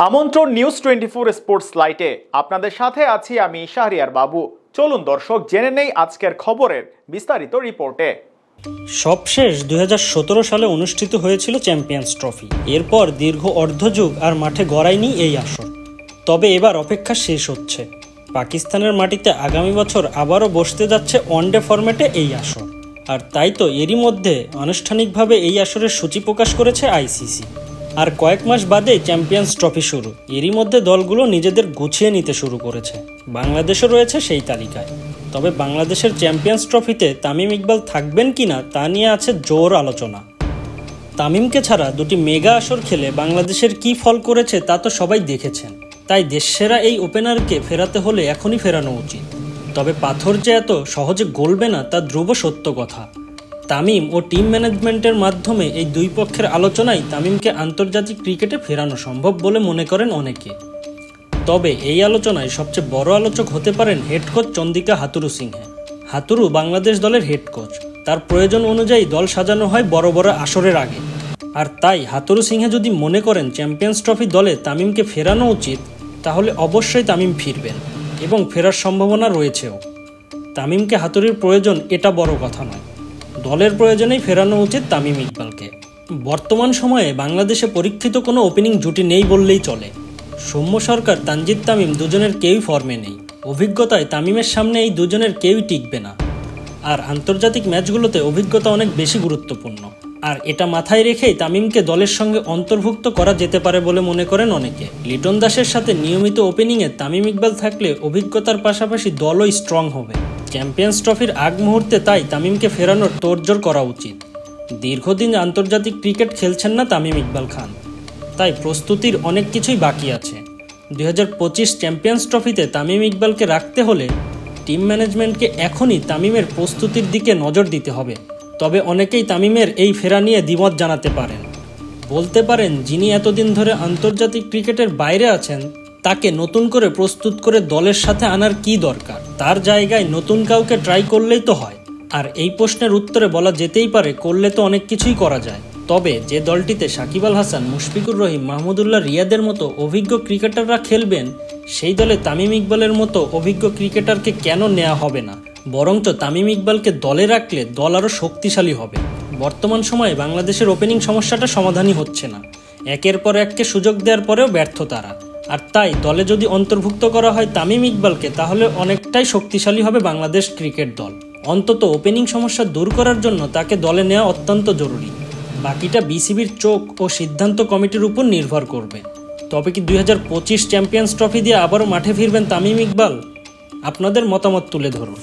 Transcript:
আমন্ত্রণ news 24 sports লাইটে আপনাদের সাথে আছি আমি শাহরিয়ার বাবু। চলুন দর্শক জেনে নেই আজকের খবরের বিস্তারিত রিপোর্টে। সবশেষ 2017 সালে অনুষ্ঠিত হয়েছিল চ্যাম্পিয়ন্স ট্রফি। এরপর দীর্ঘ অর্ধযুগ আর মাঠে গড়ায়নি এই আসর। তবে এবার অপেক্ষা শেষ হচ্ছে। পাকিস্তানের মাটিতে আগামী বছর আবারও বসতে যাচ্ছে ওয়ানডে ফরম্যাটে এই আসর। আর তাই তো এরই মধ্যে আনুষ্ঠানিকভাবে এই আসরের সূচি প্রকাশ করেছে আইসিসি। আর কয়েক মাস বাদে চ্যাম্পিয়ন্স ট্রফি শুরু। এরই মধ্যে দলগুলো নিজেদের গুছিয়ে নিতে শুরু করেছে। বাংলাদেশও রয়েছে সেই তালিকায়। তবে বাংলাদেশের চ্যাম্পিয়ন্স ট্রফিতে তামিম ইকবাল থাকবেন কিনা তা নিয়ে আছে জোর আলোচনা। তামিমকে ছাড়া দুটি মেগা আসর খেলে বাংলাদেশের কী ফল করেছে তা তো সবাই দেখেছেন। তাই দেশসেরা এই ওপেনারকে ফেরাতে হলে এখনই ফেরানো উচিত। তবে পাথর যে এত সহজে গলবে না তা ধ্রুব সত্য কথা। তামিম ও টিম ম্যানেজমেন্টের মাধ্যমে এই দুই পক্ষের আলোচনায় তামিমকে আন্তর্জাতিক ক্রিকেটে ফেরানো সম্ভব বলে মনে করেন অনেকে। তবে এই আলোচনায় সবচেয়ে বড় আলোচক হতে পারেন হেড কোচ চন্দিকা হাথুরুসিংহে। হাথুরু বাংলাদেশ দলের হেড কোচ। তার প্রয়োজন অনুযায়ী দল সাজানো হয় বড় বড় আসরের আগে। আর তাই হাথুরুসিংহে যদি মনে করেন চ্যাম্পিয়ন্স ট্রফি দলে তামিমকে ফেরানো উচিত, তাহলে অবশ্যই তামিম ফিরবেন এবং ফেরার সম্ভাবনা রয়েছেও। তামিমকে হাতুড়ির প্রয়োজন এটা বড় কথা নয়, দলের প্রয়োজনেই ফেরানো উচিত তামিম ইকবালকে। বর্তমান সময়ে বাংলাদেশে পরীক্ষিত কোনো ওপেনিং জুটি নেই বললেই চলে। সৌম্য সরকার, তানজিদ তামিম দুজনের কেউই ফর্মে নেই। অভিজ্ঞতায় তামিমের সামনে এই দুজনের কেউই টিকবে না। আর আন্তর্জাতিক ম্যাচগুলোতে অভিজ্ঞতা অনেক বেশি গুরুত্বপূর্ণ। আর এটা মাথায় রেখেই তামিমকে দলের সঙ্গে অন্তর্ভুক্ত করা যেতে পারে বলে মনে করেন অনেকে। লিটন দাসের সাথে নিয়মিত ওপেনিংয়ে তামিম ইকবাল থাকলে অভিজ্ঞতার পাশাপাশি দলও স্ট্রং হবে। চ্যাম্পিয়ন্স ট্রফির আগ মুহূর্তে তাই তামিমকে ফেরানোর তোড়জোড় করা উচিত। দীর্ঘদিন আন্তর্জাতিক ক্রিকেট খেলছেন না তামিম ইকবাল খান, তাই প্রস্তুতির অনেক কিছুই বাকি আছে। 2025 চ্যাম্পিয়ন্স ট্রফিতে তামিম ইকবালকে রাখতে হলে টিম ম্যানেজমেন্টকে এখনই তামিমের প্রস্তুতির দিকে নজর দিতে হবে। তবে অনেকেই তামিমের এই ফেরা নিয়ে দ্বিমত জানাতে পারেন। বলতে পারেন, যিনি এতদিন ধরে আন্তর্জাতিক ক্রিকেটের বাইরে আছেন তাকে নতুন করে প্রস্তুত করে দলের সাথে আনার কি দরকার? তার জায়গায় নতুন কাউকে ট্রাই করলেই তো হয়। আর এই প্রশ্নের উত্তরে বলা যেতেই পারে, করলে তো অনেক কিছুই করা যায়। তবে যে দলটিতে সাকিব আল হাসান, মুশফিকুর রহিম, মাহমুদুল্লাহ রিয়াদের মতো অভিজ্ঞ ক্রিকেটাররা খেলবেন, সেই দলে তামিম ইকবালের মতো অভিজ্ঞ ক্রিকেটারকে কেন নেওয়া হবে না? বরঞ্চ তামিম ইকবালকে দলে রাখলে দল আরও শক্তিশালী হবে। বর্তমান সময়ে বাংলাদেশের ওপেনিং সমস্যাটা সমাধানই হচ্ছে না। একের পর এককে সুযোগ দেওয়ার পরেও ব্যর্থ তারা। আর তাই দলে যদি অন্তর্ভুক্ত করা হয় তামিম ইকবালকে, তাহলে অনেকটাই শক্তিশালী হবে বাংলাদেশ ক্রিকেট দল। অন্তত ওপেনিং সমস্যা দূর করার জন্য তাকে দলে নেওয়া অত্যন্ত জরুরি। বাকিটা বিসিবির চোখ ও সিদ্ধান্ত কমিটির উপর নির্ভর করবে। তবে কি 2025 চ্যাম্পিয়ন্স ট্রফি দিয়ে আবারও মাঠে ফিরবেন তামিম ইকবাল? আপনাদের মতামত তুলে ধরুন।